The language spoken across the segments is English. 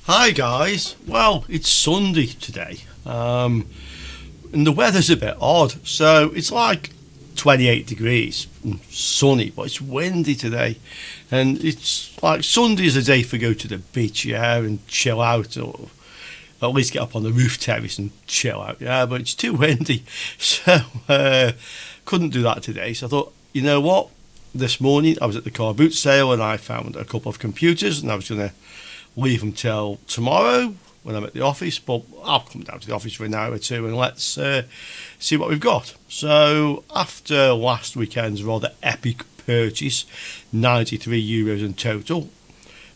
Hi guys, well it's Sunday today and the weather's a bit odd, so it's like 28 degrees and sunny, but it's windy today, and it's like Sunday is a day for go to the beach, yeah, and chill out, or at least get up on the roof terrace and chill out, yeah, but it's too windy, so couldn't do that today. So I thought, you know what, this morning I was at the car boot sale and I found a couple of computers and I was going to leave them till tomorrow when I'm at the office, but I'll come down to the office for an hour or two and let's see what we've got. So after last weekend's rather epic purchase, €93 in total,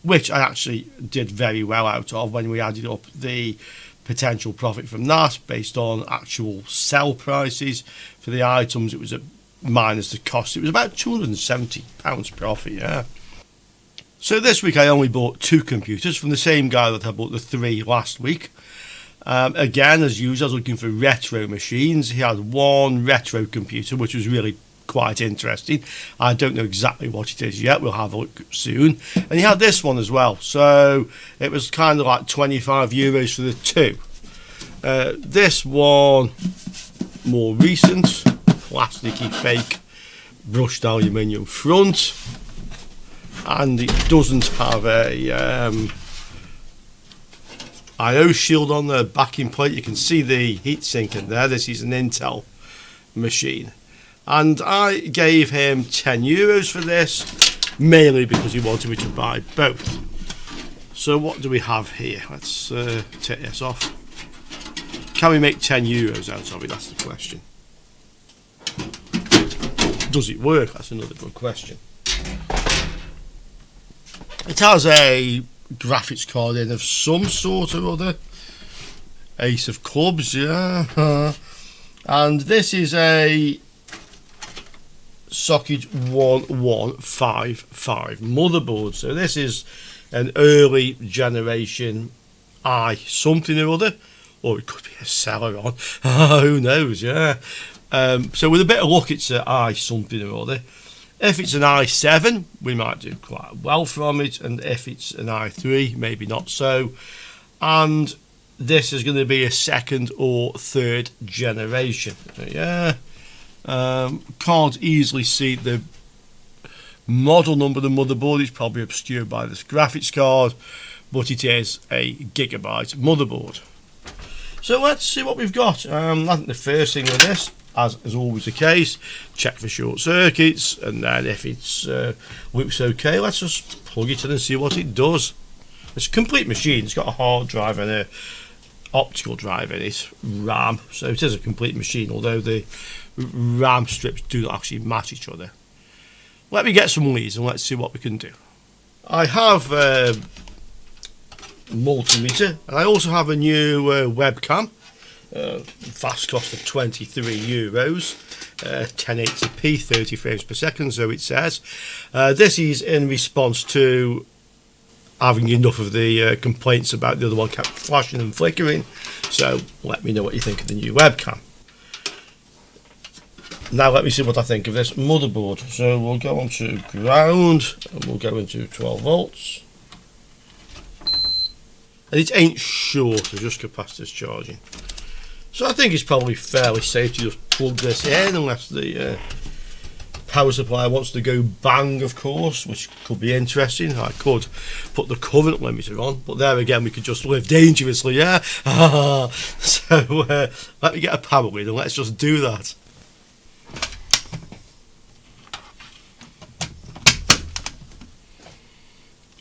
which I actually did very well out of when we added up the potential profit from that based on actual sell prices for the items. It was a minus the cost, it was about £270 profit, yeah. So this week I only bought 2 computers from the same guy that I bought the 3 last week. Again, as usual, I was looking for retro machines. He had one retro computer which was really quite interesting. I don't know exactly what it is yet, we'll have a look soon. And he had this one as well, so it was kind of like €25 for the 2. This one, more recent, plasticky fake brushed aluminium front, and it doesn't have a I/O shield on the backing plate. You can see the heatsink in there. This is an Intel machine, and I gave him €10 for this, mainly because he wanted me to buy both. So what do we have here? Let's take this off. Can we make €10 out of it? That's the question. Does it work? That's another good question. It has a graphics card in of some sort or other. Ace of clubs, yeah. And this is a socket 1155 motherboard. So this is an early generation I something or other, or it could be a Celeron. Who knows, yeah. So with a bit of luck, it's an I something or other. If it's an i7, we might do quite well from it, and if it's an i3, maybe not so. And this is going to be a 2nd or 3rd generation. Yeah, can't easily see the model number of the motherboard. It's probably obscured by this graphics card, but it is a gigabyte motherboard. So let's see what we've got. I think the first thing with this, as is always the case, check for short circuits, and then if it's looks okay, let's just plug it in and see what it does. It's a complete machine. It's got a hard drive and a optical drive in it, RAM, so it is a complete machine, although the RAM strips do not actually match each other. Let me get some leads and let's see what we can do. I have multimeter, and I also have a new webcam. Fast cost of €23, 1080p, 30 frames per second, so it says. This is in response to having enough of the complaints about the other one kept flashing and flickering, so let me know what you think of the new webcam. Now let me see what I think of this motherboard. So we'll go on to ground and we'll go into 12 volts. And it ain't short, so just capacitor's charging. So I think it's probably fairly safe to just plug this in, unless the power supply wants to go bang, of course, which could be interesting. I could put the current limiter on, but there again we could just live dangerously, yeah? So let me get a power lead and let's just do that.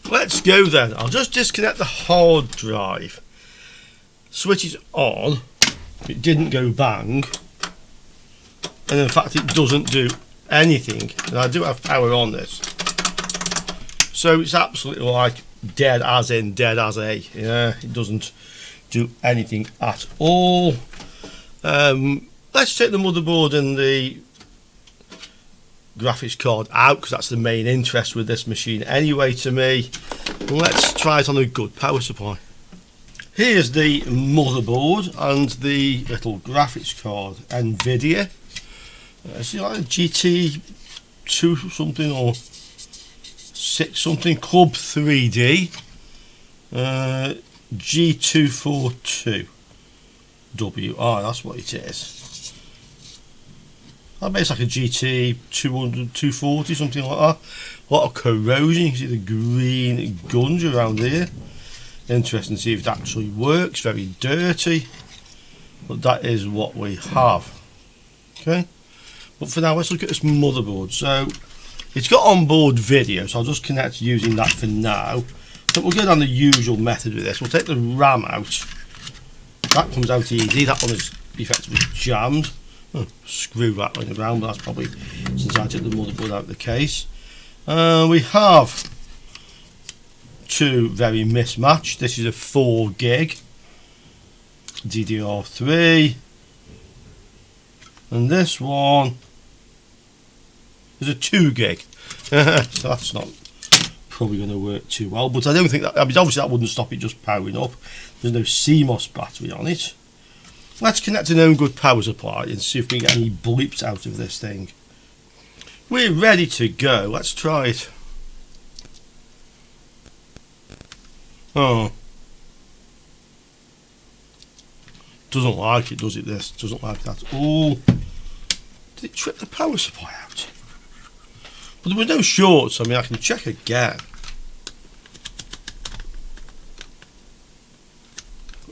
Let's go then. I'll just disconnect the hard drive, switch it on. It didn't go bang, and in fact it doesn't do anything, and I do have power on this, so it's absolutely like dead as in dead as a, yeah, it doesn't do anything at all. Let's take the motherboard and the graphics card out, because that's the main interest with this machine anyway to me, and let's try it on a good power supply. Here's the motherboard and the little graphics card, NVIDIA. It's like a GT2 something or 6 something, Club 3D. G242WI, that's what it is. I bet it's like a GT 200, 240, something like that. A lot of corrosion, you can see the green gunge around here. Interesting to see if it actually works, very dirty. But that is what we have. Okay, but for now let's look at this motherboard. So it's got onboard video, so I'll just connect using that for now. But we'll go down the usual method with this. We'll take the RAM out. That comes out easy. That one is effectively jammed. Oh, screw rattling around, but that's probably since I took the motherboard out of the case. We have two very mismatched. This is a 4 gig DDR3, and this one is a 2 gig. So that's not probably going to work too well, but I don't think that, I mean, obviously that wouldn't stop it just powering up. There's no CMOS battery on it. Let's connect an own good power supply and see if we get any bleeps out of this thing. We're ready to go. Let's try it. Oh, doesn't like it, does it? This doesn't like that. Oh, did it trip the power supply out? But there was no shorts. I mean, I can check again.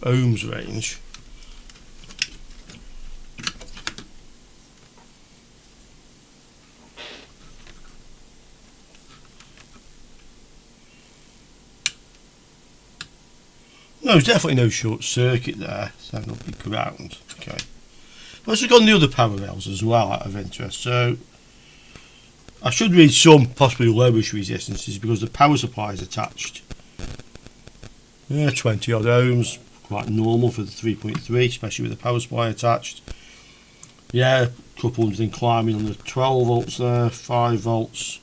Ohms range. No, there's definitely no short circuit there. So that'll be ground. Okay. Let's look on the other power rails as well, out of interest. So I should read some possibly lowish resistances because the power supply is attached. Yeah, 20 odd ohms, quite normal for the 3.3, especially with the power supply attached. Yeah, a couple of them climbing on the 12 volts there, 5 volts.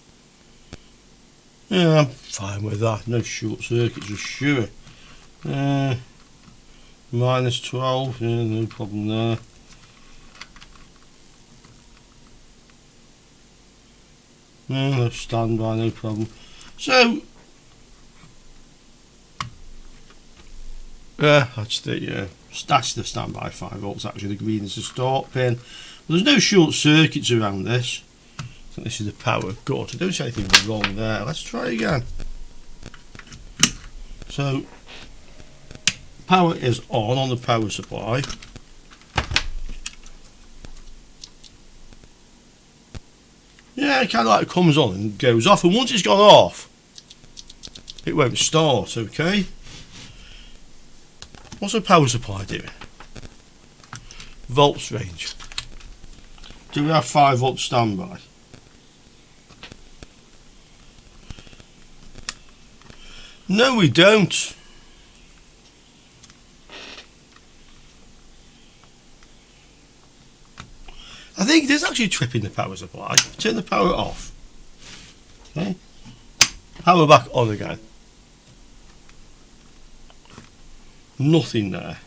Yeah, I'm fine with that. No short circuits for sure. Minus 12, yeah, no problem there. No standby, no problem. So that's the standby 5 volts. Actually, the green is the start pin. But there's no short circuits around this. I think this is the power gut. I don't see anything wrong there. Let's try again. So power is on the power supply. Yeah, it kind of like comes on and goes off, and once it's gone off it won't start. Okay, what's the power supply doing? Volts range. Do we have 5 volt standby? No, we don't. I think it is actually tripping the power supply. Turn the power off. Okay. Power back on again. Nothing there.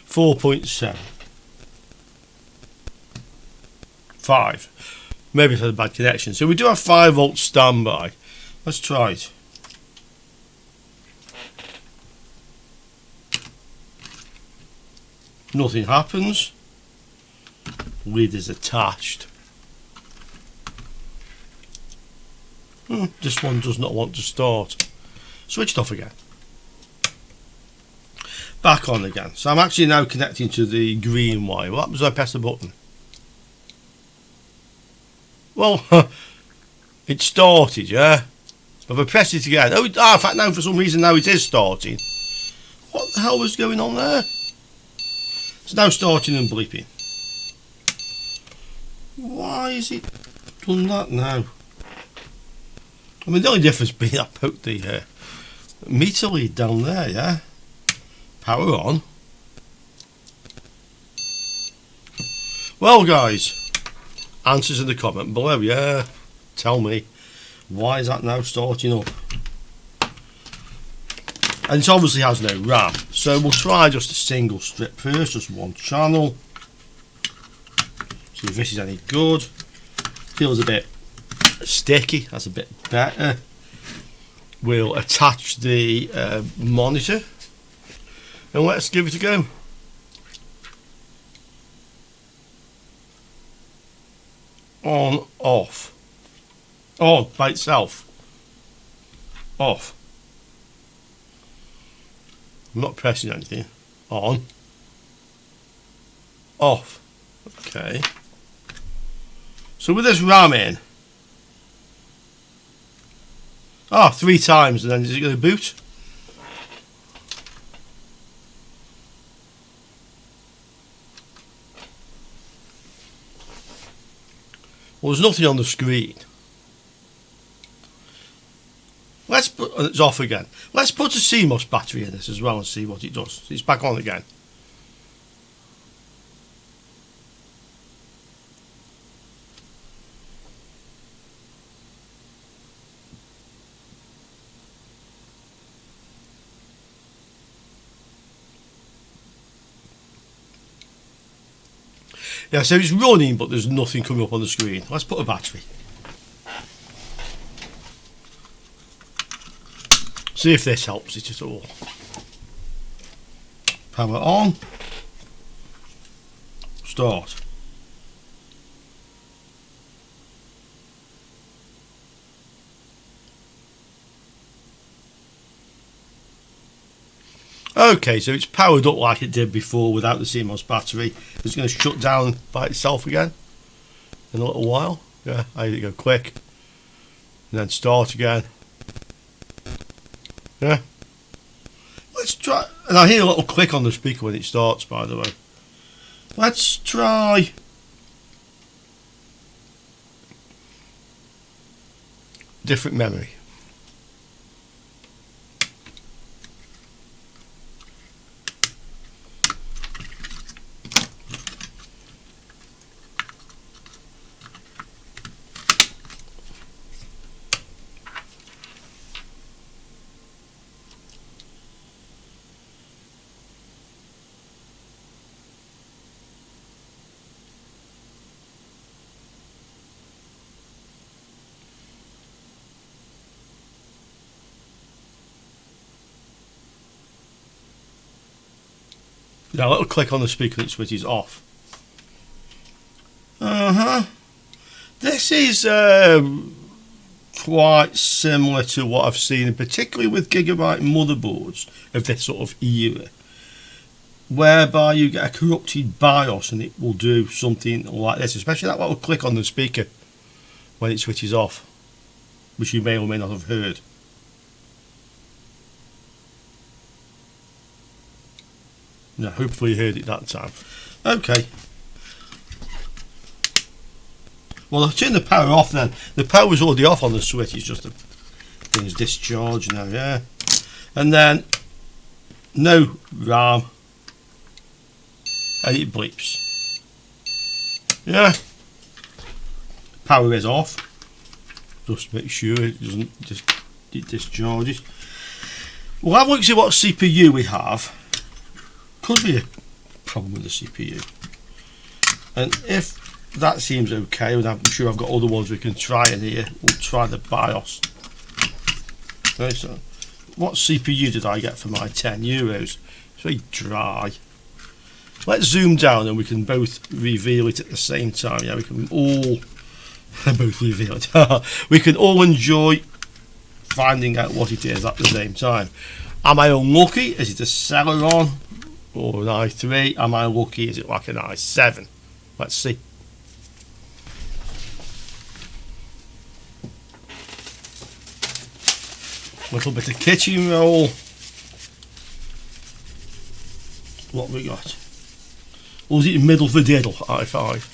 .7. 5. Maybe it's had a bad connection. So we do have 5 volt standby. Let's try it. Nothing happens. Lid is attached. This one does not want to start. Switched off again. Back on again. So I'm actually now connecting to the green wire. What happens when I press the button? Well, it started, yeah. If I press it again, in fact now for some reason now it is starting. What the hell was going on there? It's now starting and bleeping. Why is it done that now? I mean, the only difference being I poked the meter lead down there, yeah. Power on. Well, guys, answers in the comment below. Yeah, tell me, why is that now starting up? And it obviously has no RAM, so we'll try just a single strip first, just one channel. See if this is any good. feels a bit sticky. That's a bit better. We'll attach the monitor and let's give it a go. On, off. On by itself. Off. I'm not pressing anything. On. Off. Okay. So with this RAM in, 3 times, and then is it going to boot? Well, there's nothing on the screen. Let's put, it's off again. Let's put a CMOS battery in this as well and see what it does. It's back on again. Yeah, so it's running, but there's nothing coming up on the screen. Let's put a battery. See if this helps it at all. Power on. Start. Okay, so it's powered up like it did before without the CMOS battery. It's going to shut down by itself again in a little while. Yeah, I need to go quick. And then start again. Yeah. Let's try, and I hear a little click on the speaker when it starts, by the way. Let's try different memory. Now a little click on the speaker and it switches off. This is quite similar to what I've seen, and particularly with gigabyte motherboards of this sort of era, whereby you get a corrupted BIOS and it will do something like this, especially that little click on the speaker when it switches off, which you may or may not have heard. Yeah, hopefully you heard it that time. Okay. Well, I'll turn the power off then. The power was already off on the switch, it's just the thing's discharged now, yeah. And then, no RAM, and it bleeps. Yeah. Power is off. Just make sure it doesn't it discharges. We'll have a look to see what CPU we have. Could be a problem with the CPU, and if that seems okay, and I'm sure I've got other ones we can try in here, we'll try the BIOS. Okay, so what CPU did I get for my €10? It's very dry. Let's zoom down and we can both reveal it at the same time. Yeah, we can all both reveal it. We can all enjoy finding out what it is at the same time. Am I unlucky? Is it a Celeron or an i3? Am I lucky? Is it like an i7? Let's see. Little bit of kitchen roll. What we got? Or is it middle for diddle? i5.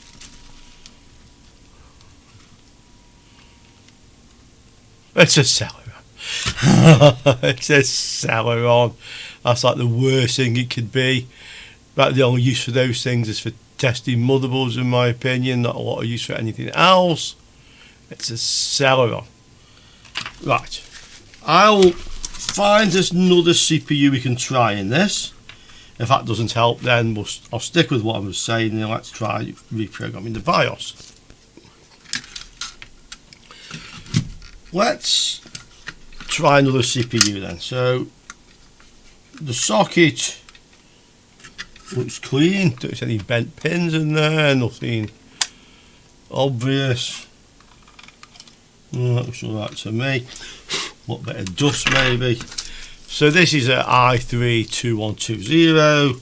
It's a Celeron. It's a Celeron. That's like the worst thing it could be. But the only use for those things is for testing motherboards, in my opinion. Not a lot of use for anything else. It's a Celeron. Right. I'll find us another CPU we can try in this. If that doesn't help, then I'll stick with what I was saying and let's try reprogramming the BIOS. let's try another CPU then. So the socket looks clean, don't see any bent pins in there, nothing obvious. That looks alright to me. What bit of dust maybe. So this is a i3-2120,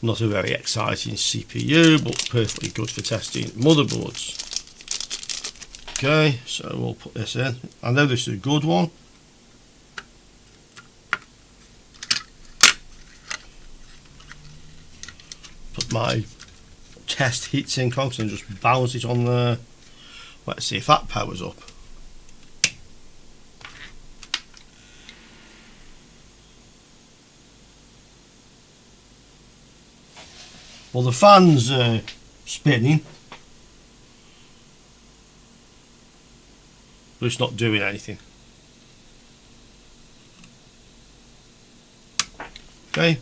not a very exciting CPU, but perfectly good for testing motherboards. Okay, so we'll put this in. I know this is a good one. Put my test heatsink on and just bounce it on there. Let's see if that powers up. Well, the fan's spinning, but it's not doing anything. Okay,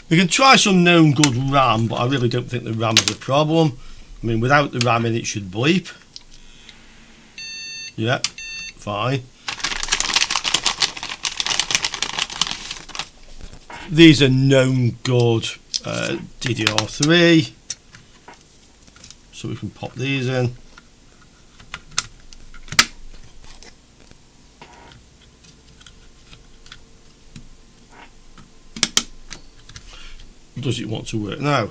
we can try some known good RAM, but I really don't think the RAM is a problem. I mean, without the RAM in it should bleep. Yeah, fine. These are known good DDR3, so we can pop these in. Does it want to work now?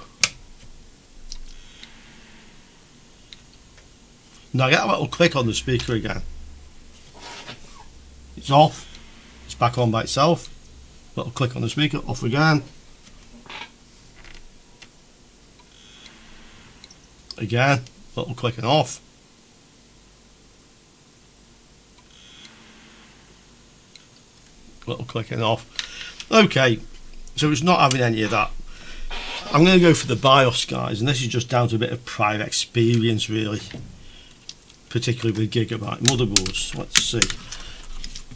Now I get a little click on the speaker again. It's off. It's back on by itself. Little click on the speaker, off again. Again, little click and off. Little click and off. Okay, so it's not having any of that. I'm going to go for the BIOS, guys, and this is just down to a bit of prior experience, really, particularly with Gigabyte motherboards. Let's see.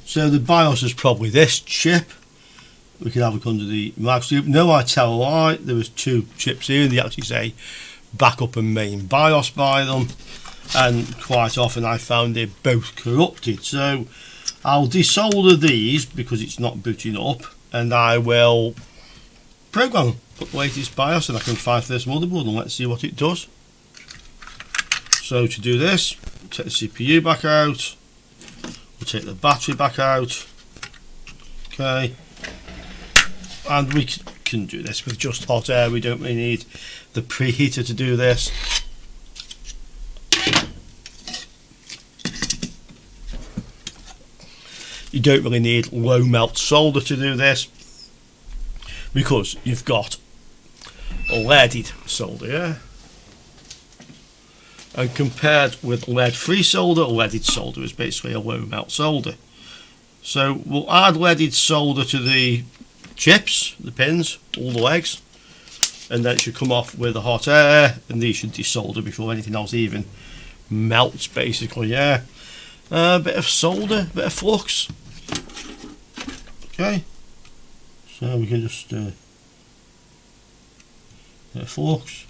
So the BIOS is probably this chip. We can have a look under the microscope. No, I tell a lie. There was two chips here, and they actually say backup and main BIOS by them, and quite often I found they're both corrupted. So I'll desolder these because it's not booting up, and I will program put the latest BIOS, and I can find this motherboard, and let's see what it does. So to do this, take the CPU back out, we'll take the battery back out. Okay, and we can do this with just hot air. We don't really need the preheater to do this. You don't really need low melt solder to do this, because you've got leaded solder, yeah? And compared with lead free solder, leaded solder is basically a low melt solder. So we'll add leaded solder to the chips, the pins, all the legs, and then it should come off with the hot air, and these should desolder before anything else even melts, basically, yeah. A bit of solder, bit of flux. Okay, so we can just bit of flux.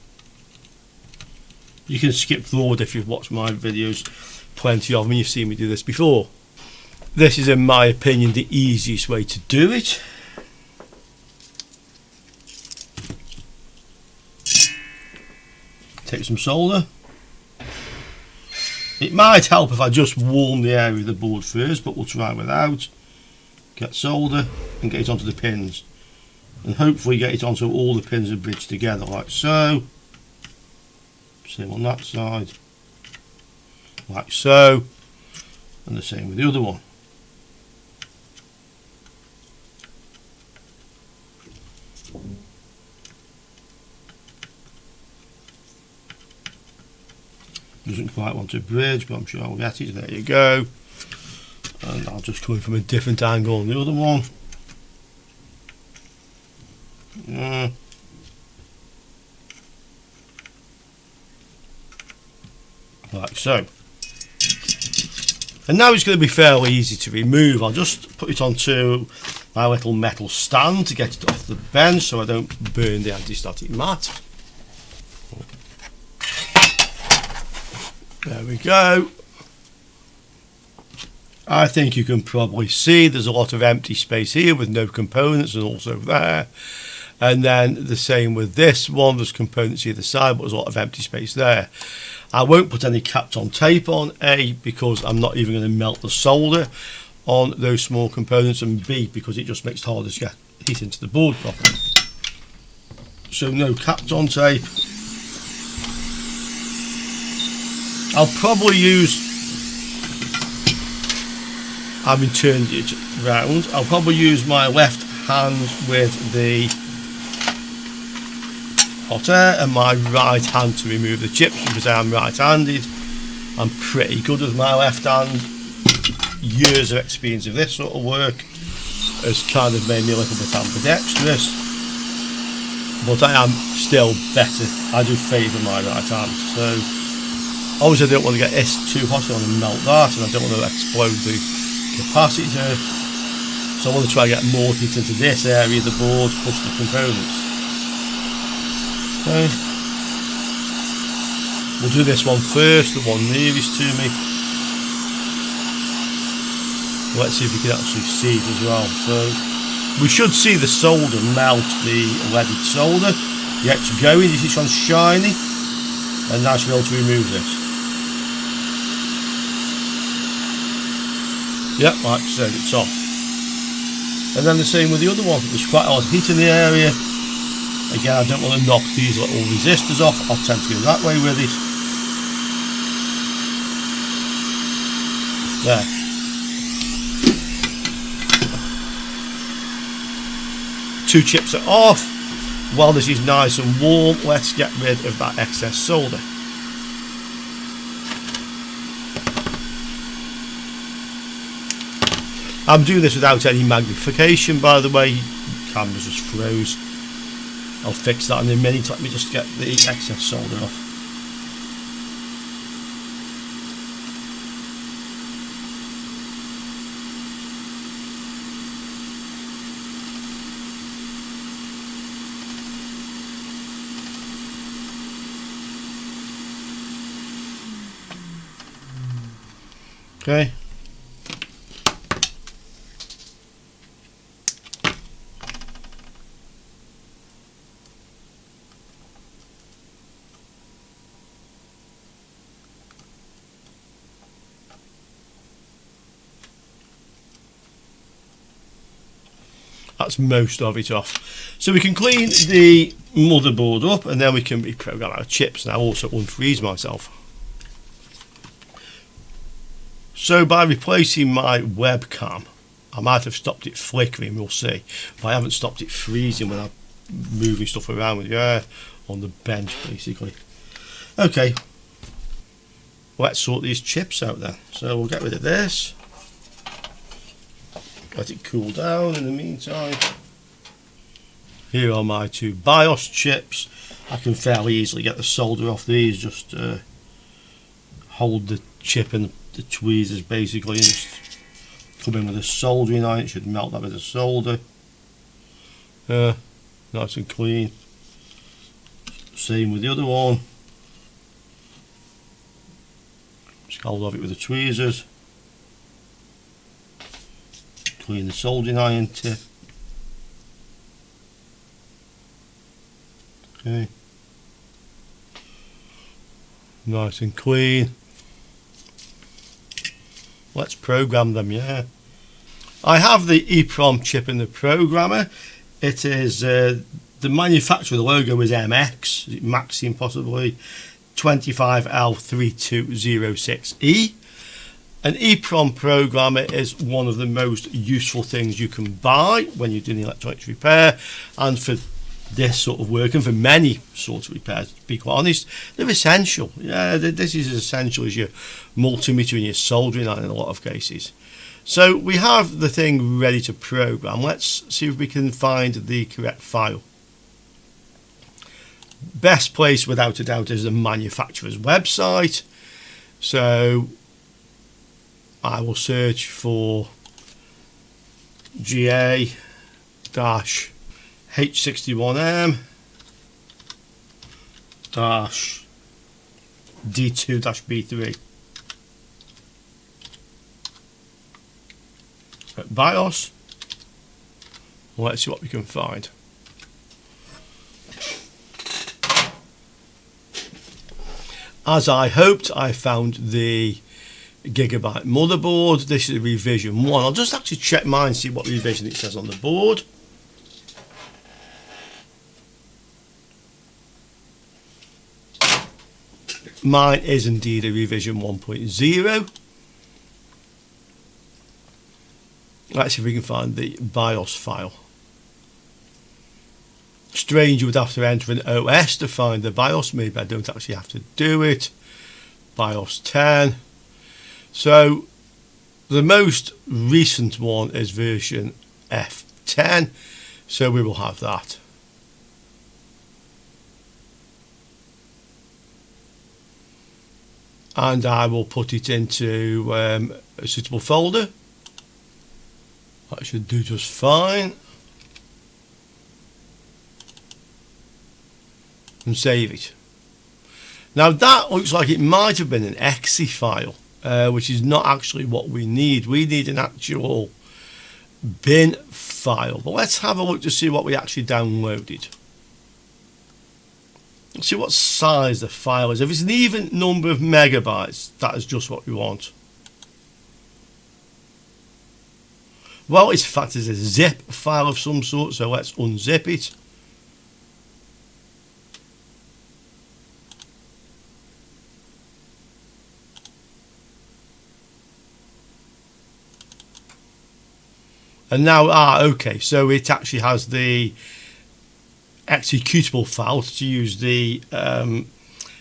You can skip forward if you've watched my videos, plenty of them, you've seen me do this before. This is, in my opinion, the easiest way to do it. Take some solder. It might help if I just warm the area of the board first, but we'll try without. Get solder and get it onto the pins, and hopefully get it onto all the pins and bridged together like so. Same on that side, like so, and the same with the other one. Doesn't quite want to bridge, but I'm sure I'll get it. There you go. And I'll just come in from a different angle on the other one. Like so. And now it's going to be fairly easy to remove. I'll just put it onto my little metal stand to get it off the bench so I don't burn the anti-static mat. There we go. I think you can probably see there's a lot of empty space here with no components, and also there. And then the same with this one, there's components either side, but there's a lot of empty space there. I won't put any Kapton tape on, A, because I'm not even going to melt the solder on those small components, and B, because it just makes it harder to get heat into the board properly. So no Kapton tape. I'll probably use, having turned it round, I'll probably use my left hand with the hot air and my right hand to remove the chips, because I am right-handed. I'm pretty good with my left hand. Years of experience of this sort of work has kind of made me a little bit ambidextrous, but I am still better. I do favour my right hand. So obviously I don't want to get this too hot, I want to melt that, and I don't want to explode the capacitor. So I want to try and get more heat into this area of the board plus the components. Okay. We'll do this one first, the one nearest to me. Let's see if we can actually see it as well. So we should see the solder melt the leaded solder. Yeah, it's going, this is on shiny, and now I should be able to remove this. Yep, like I said, it's off. And then the same with the other one. There's quite a lot of heat in the area. Again, I don't want to knock these little resistors off. I'll tend to go that way with it. There. Two chips are off. While this is nice and warm, let's get rid of that excess solder. I'm doing this without any magnification, by the way. The camera just froze. I'll fix that in a minute. Let me just get the excess solder off. Okay. That's most of it off. So we can clean the motherboard up, and then we can reprogram our chips. And I'll also unfreeze myself. So by replacing my webcam, I might have stopped it flickering, we'll see. But I haven't stopped it freezing when I'm moving stuff around with the air on the bench, basically. Okay, let's sort these chips out then. So we'll get rid of this. Let it cool down in the meantime. Here are my two BIOS chips. I can fairly easily get the solder off these, just hold the chip in the tweezers basically and just come in with a soldering iron. It should melt that with the solder. Nice and clean. Same with the other one. Just hold off it with the tweezers. Clean the soldering iron tip. Okay. Nice and clean. Let's program them, yeah. I have the EEPROM chip in the programmer. It is, the manufacturer, the logo is MX, is it Maxine possibly, 25L3206E. An EEPROM programmer is one of the most useful things you can buy when you're doing electronics repair, and for this sort of work and for many sorts of repairs, to be quite honest, they're essential. Yeah, this is as essential as your multimeter and your soldering iron in a lot of cases. So we have the thing ready to program. Let's see if we can find the correct file. Best place without a doubt is the manufacturer's website. So I will search for GA-H61M -D2-B3. BIOS. Let's see what we can find. As I hoped, I found the Gigabyte motherboard. This is revision 1. I'll just actually check mine, see what revision it says on the board. Mine is indeed a revision 1.0. Let's see if we can find the BIOS file. Strange, you would have to enter an OS to find the BIOS. Maybe I don't actually have to do it. BIOS 10. So the most recent one is version F10. So we will have that. And I will put it into a suitable folder. That should do just fine. And save it. Now that looks like it might have been an exe file, which is not actually what we need. We need an actual bin file. But let's have a look to see what we actually downloaded. Let's see what size the file is. If it's an even number of megabytes, that is just what we want. Well, in fact, it's a zip file of some sort, so let's unzip it. And now, okay, so it actually has the executable file to use the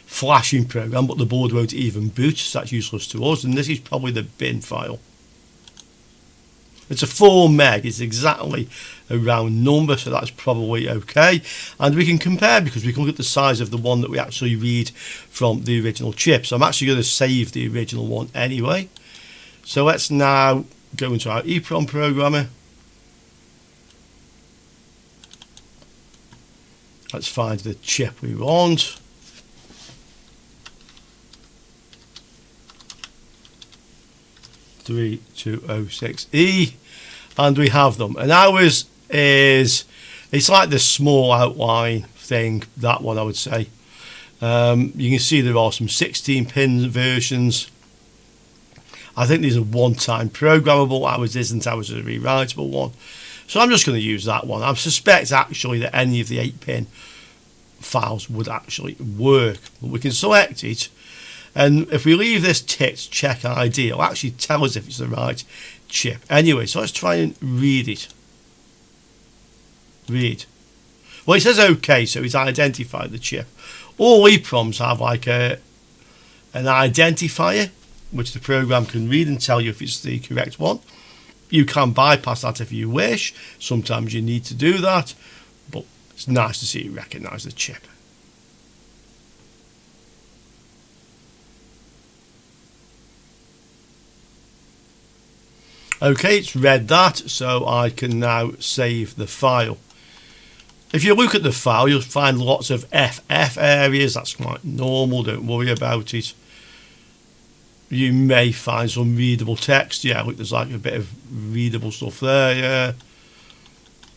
flashing program, but the board won't even boot, so that's useless to us. And this is probably the bin file. It's a 4 meg, it's exactly a round number, so that's probably okay. And we can compare because we can look at the size of the one that we actually read from the original chip. So I'm actually going to save the original one anyway. So let's now go into our EEPROM programmer. Let's find the chip we want. .3206E, and we have them. And ours is, it's like the small outline thing, that one I would say. You can see there are some 16-pin versions. I think these are one-time programmable. Ours isn't. Ours is a rewritable one. So I'm just going to use that one. I suspect actually that any of the 8-pin files would actually work. But we can select it. And if we leave this ticked check ID, it'll actually tell us if it's the right chip. Anyway, so let's try and read it. Read. Well, it says OK, so it's identified the chip. All EEPROMs have like an identifier, which the program can read and tell you if it's the correct one. You can bypass that if you wish. Sometimes you need to do that, but it's nice to see you recognise the chip. Okay, it's read that, so I can now save the file. If you look at the file, you'll find lots of FF areas. That's quite normal, don't worry about it. You may find some readable text. Yeah, look, there's like a bit of readable stuff there, yeah.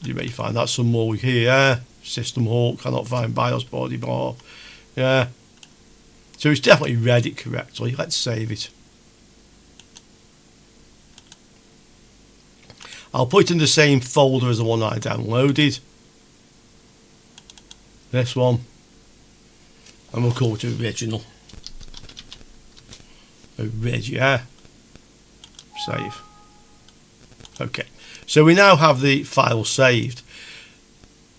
You may find that some more here. System halt, cannot find BIOS body bar. Yeah. So it's definitely read it correctly. Let's save it. I'll put it in the same folder as the one I downloaded. This one. And we'll call it original. Yeah. Save. Okay. So we now have the file saved.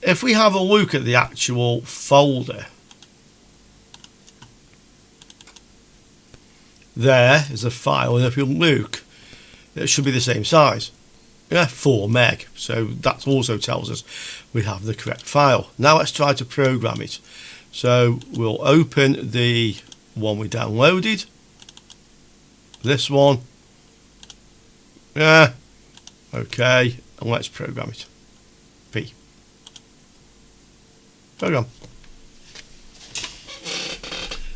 If we have a look at the actual folder, there is a file, and if you look, it should be the same size. Yeah, 4 meg. So that also tells us we have the correct file. Now let's try to program it. So we'll open the one we downloaded. This one. Yeah. Okay. And let's program it. P. Program.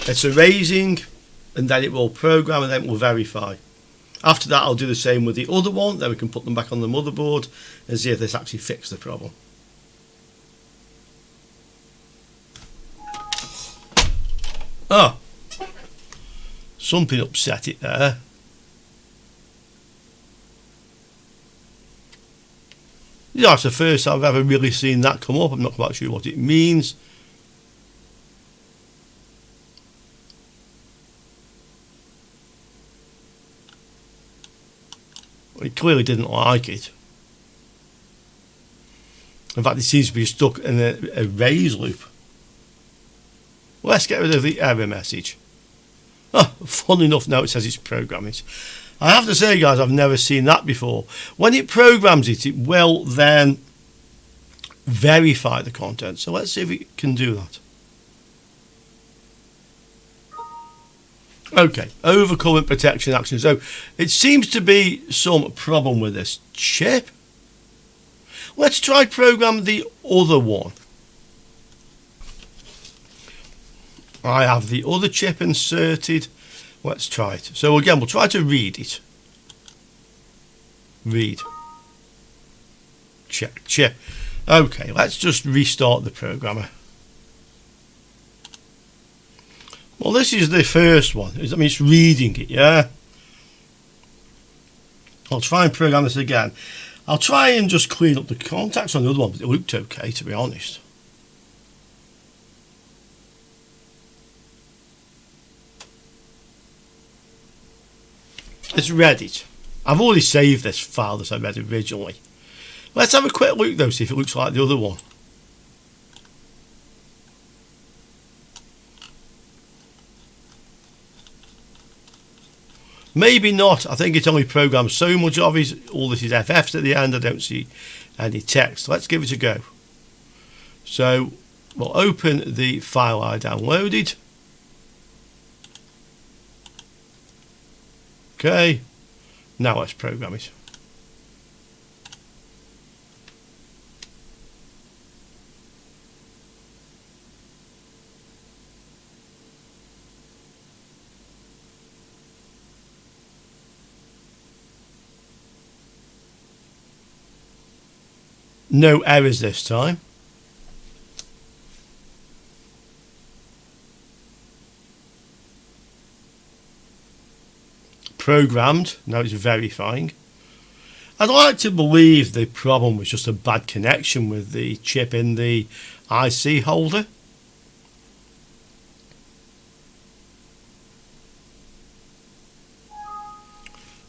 It's erasing, and then it will program, and then it will verify. After that, I'll do the same with the other one. Then we can put them back on the motherboard and see if this actually fixed the problem. Oh, something upset it there. Yeah, it's the first I've ever really seen that come up. I'm not quite sure what it means. He clearly didn't like it. In fact, it seems to be stuck in a raise loop. Let's get rid of the error message. Oh, fun enough, now it says it's programming. I have to say, guys, I've never seen that before. When it programs it, it will then verify the content. So let's see if it can do that. Okay, overcurrent protection action. So it seems to be some problem with this chip. Let's try program the other one. I have the other chip inserted. Let's try it. So again, we'll try to read it. Read. Check chip. Okay, let's just restart the programmer. Well, this is the first one. I mean, it's reading it, yeah? I'll try and program this again. I'll try and just clean up the contacts on the other one, but it looked okay, to be honest. It's read it. I've already saved this file that I read originally. Let's have a quick look though, see if it looks like the other one. Maybe not. I think it only programs so much of it. All this is FFs at the end. I don't see any text. Let's give it a go. So we'll open the file I downloaded. Okay. Now let's program it. No errors this time. Programmed, now it's verifying. I'd like to believe the problem was just a bad connection with the chip in the IC holder.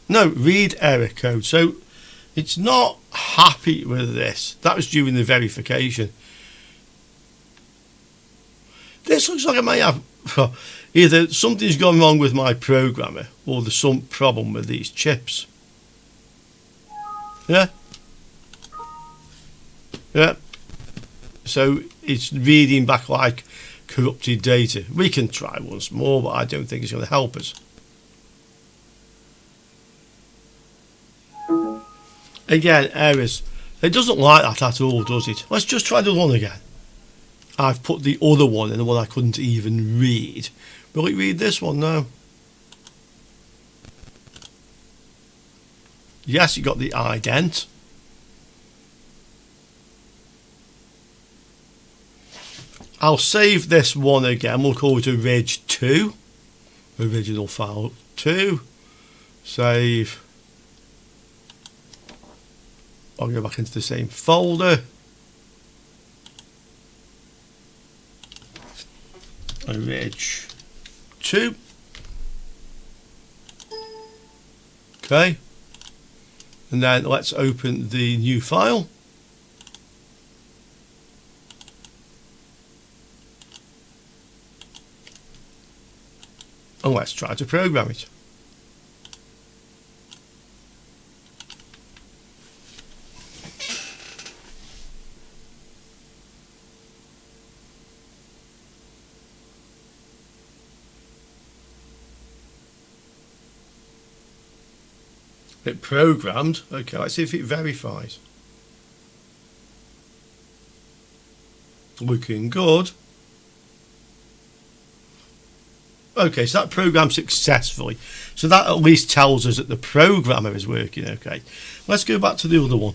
No, read error code. So it's not happy with this. That was during the verification. This looks like I may have either something's gone wrong with my programmer or there's some problem with these chips. Yeah. Yeah. So it's reading back like corrupted data. We can try once more, but I don't think it's going to help us. Again, errors. It doesn't like that at all, does it? Let's just try the one again. I've put the other one in, the one I couldn't even read. Will it read this one now? Yes, you got the ident. I'll save this one again. We'll call it orig2. Original file 2. Save. I'll go back into the same folder. Orig2. Okay. And then let's open the new file. And let's try to program it. It programmed. Okay, let's see if it verifies. Looking good. Okay, so that programmed successfully. So that at least tells us that the programmer is working okay. Let's go back to the other one.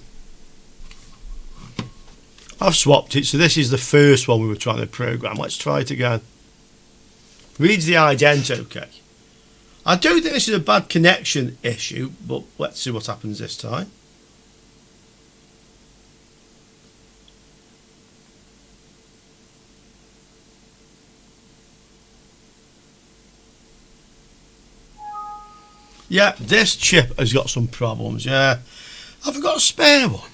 I've swapped it, so this is the first one we were trying to program. Let's try it again. Reads the ident okay. I don't think this is a bad connection issue, but let's see what happens this time. Yeah, this chip has got some problems. Yeah, I've got a spare one.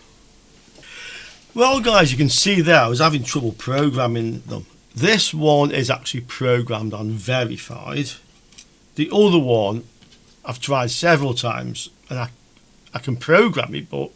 Well, guys, you can see there I was having trouble programming them. This one is actually programmed and verified. The other one I've tried several times and I can program it, but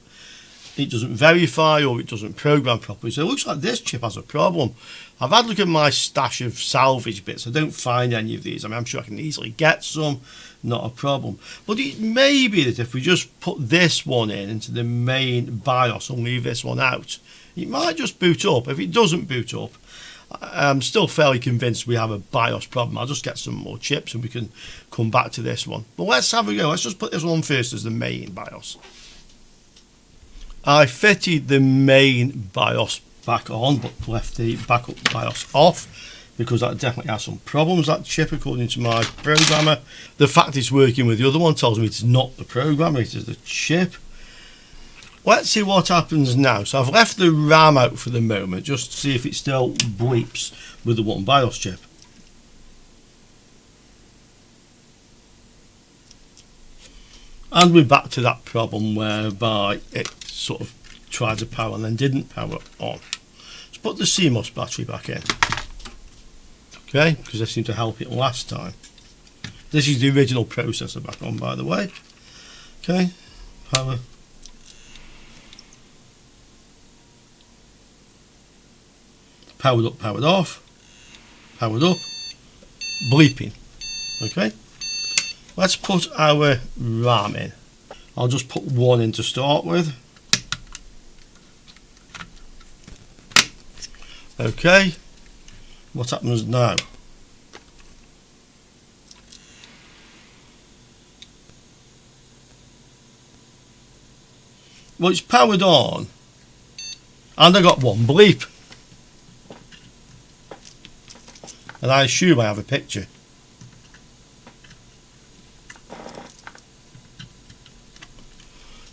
it doesn't verify or it doesn't program properly. So it looks like this chip has a problem. I've had a look at my stash of salvage bits. I don't find any of these. I mean, I'm sure I can easily get some, not a problem. But it may be that if we just put this one into the main BIOS and leave this one out, it might just boot up. If it doesn't boot up, I'm still fairly convinced we have a BIOS problem. I'll just get some more chips and we can come back to this one. But let's have a go. Let's just put this one first as the main BIOS. I fitted the main BIOS back on, but left the backup BIOS off because that definitely has some problems, that chip, according to my programmer. The fact it's working with the other one tells me it's not the programmer, it is the chip. Let's see what happens now. So I've left the RAM out for the moment just to see if it still bleeps with the one BIOS chip. And we're back to that problem whereby it sort of tried to power and then didn't power on. Let's put the CMOS battery back in. Okay, because this seemed to help it last time. This is the original processor back on, by the way. Okay, power. Powered up, powered off, powered up, bleeping. Okay, let's put our RAM in. I'll just put one in to start with. Okay, what happens now? Well, it's powered on, and I got one bleep. And I assume I have a picture.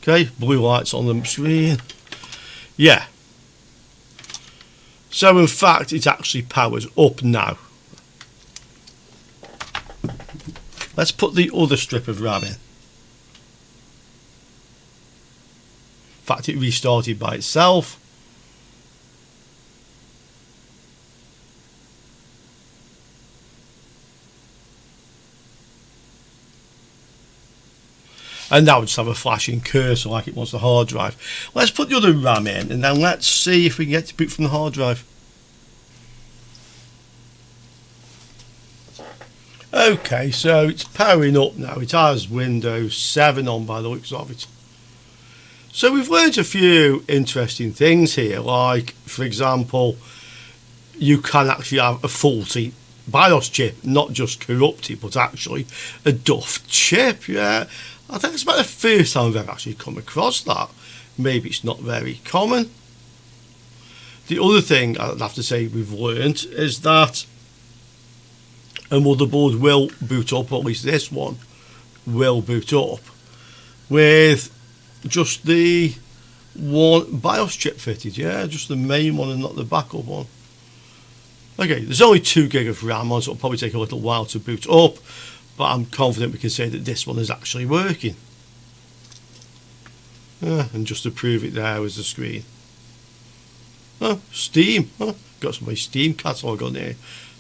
Okay, blue lights on the screen. Yeah. So in fact, it actually powers up now. Let's put the other strip of RAM in. In fact, it restarted by itself. And now we just have a flashing cursor like it wants the hard drive. Let's put the other RAM in and then let's see if we can get to boot from the hard drive. Okay, so it's powering up now. It has Windows 7 on by the looks of it. So we've learned a few interesting things here, like, for example, you can actually have a faulty BIOS chip, not just corrupted, but actually a duff chip. Yeah, I think it's about the first time I've ever actually come across that. Maybe it's not very common. The other thing I'd have to say we've learned is that a motherboard will boot up, or at least this one will boot up, with just the one BIOS chip fitted. Yeah, just the main one and not the backup one. Okay, there's only 2 gig of RAM on, so it'll probably take a little while to boot up, but I'm confident we can say that this one is actually working. And just to prove it, there was the screen. Oh, Steam. Oh, got some Steam catalogue on here.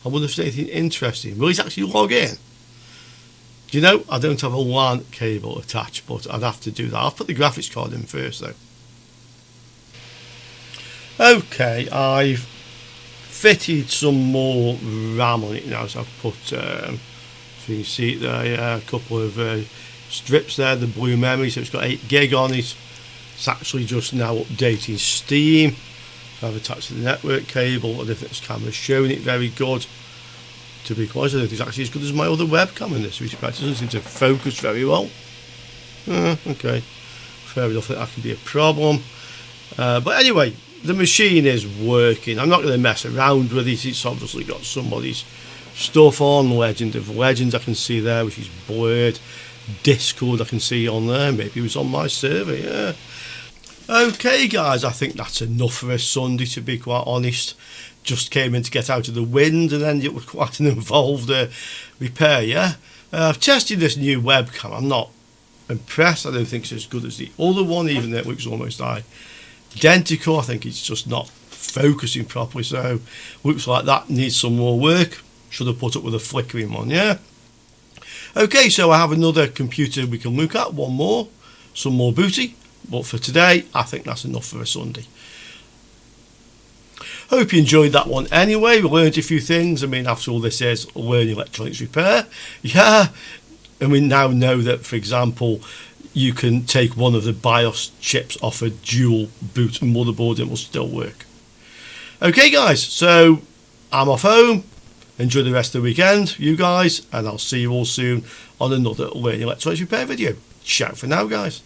I wonder if there's anything interesting. Will it actually log in? Do you know, I don't have a LAN cable attached, but I'd have to do that. I'll put the graphics card in first though. Okay, I've fitted some more RAM on it now, so I've put, if you can see it there, yeah, a couple of strips there, the blue memory, so it's got 8 gig on it. It's actually just now updating Steam. I've attached the network cable. I don't think this camera's showing it very good. to be quite honest, it's actually as good as my other webcam in this respect. It doesn't seem to focus very well. Okay, fair enough, that can be a problem. But anyway, the machine is working. I'm not going to mess around with it. It's obviously got somebody's stuff on. Legend of Legends I can see there, which is blurred. Discord I can see on there. Maybe it was on my server, yeah. Okay guys, I think that's enough for a Sunday, to be quite honest. Just came in to get out of the wind and ended up with quite an involved repair, yeah. I've tested this new webcam. I'm not impressed. I don't think it's as good as the other one, even though it looks almost identical. I think it's just not focusing properly, so looks like that needs some more work. Should have put up with a flickering one, yeah. Okay, so I have another computer we can look at, one more, some more booty, but for today I think that's enough for a Sunday. Hope you enjoyed that one anyway. We learned a few things. I mean, after all, this is learning electronics repair, yeah. And we now know that, for example, you can take one of the BIOS chips off a dual boot motherboard and it will still work. Okay guys, so I'm off home. Enjoy the rest of the weekend, you guys, and I'll see you all soon on another Learning Electronics Repair video. Ciao for now, guys.